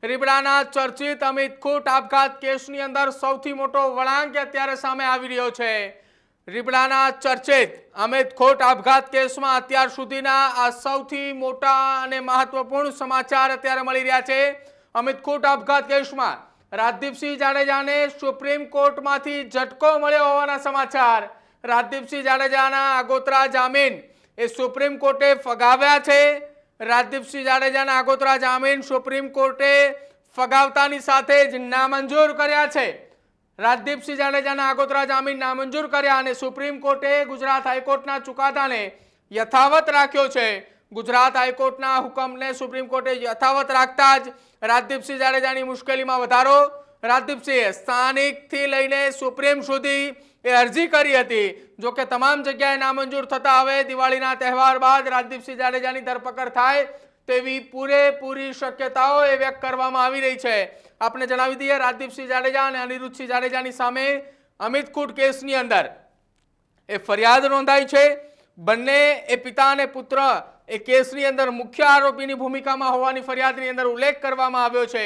રીબડાના ચર્ચિત અમિત ખૂટ આપઘાત કેસની અંદર સૌથી મોટો વળાંક અત્યારે સામે આવી રહ્યો છે। રીબડાના ચર્ચિત અમિત ખૂટ આપઘાત કેસમાં અત્યાર સુધીના આ સૌથી મોટા અને મહત્વપૂર્ણ સમાચાર અત્યારે મળી રહ્યા છે। અમિત ખૂટ આપઘાત કેસમાં રાજદીપસિંહ જાડેજાને સુપ્રીમ કોર્ટમાંથી ઝટકો મળ્યો હોવાના સમાચાર। રાજદીપસિંહ જાડેજાના આગોતરા જામીન એ સુપ્રીમ કોર્ટે ફગાવ્યા છે। રાજદીપસિંહ જાડેજાના આગોતરા જામીન સુપ્રીમ કોર્ટે ફગાવતાની સાથે જ નામંજૂર કર્યા છે। રાજદીપસિંહ જાડેજાના આગોતરા જામીન નામંજૂર કર્યા અને સુપ્રીમ કોર્ટે ગુજરાત હાઈકોર્ટના ચુકાદાને યથાવત રાખ્યો છે। ગુજરાત હાઈકોર્ટના હુકમને સુપ્રીમ કોર્ટે યથાવત રાખતા જ રાજદીપસિંહ જાડેજાની મુશ્કેલીમાં વધારો। રાજદીપસિંહે સ્થાનિકથી લઈને સુપ્રીમ સુધી અરજી કરી હતી, જો કે તમામ જગ્યાએ નામંજૂર થતા હવે દિવાળીના તહેવાર બાદ રાજદીપસિંહ જાડેજાની ધરપકડ થાય તેવી પૂરેપૂરી શક્યતાઓ વ્યક્ત કરવામાં આવી રહી છે। આપણે જણાવી દઈએ, રાજદીપસિંહ જાડેજા અને અનિરુદ્ધસિંહ જાડેજાની સામે અમિત ખૂટ કેસની અંદર એ ફરિયાદ નોંધાઈ છે। બંને એ પિતા અને પુત્ર એ કેસની અંદર મુખ્ય આરોપીની ભૂમિકામાં હોવાની ફરિયાદની અંદર ઉલ્લેખ કરવામાં આવ્યો છે।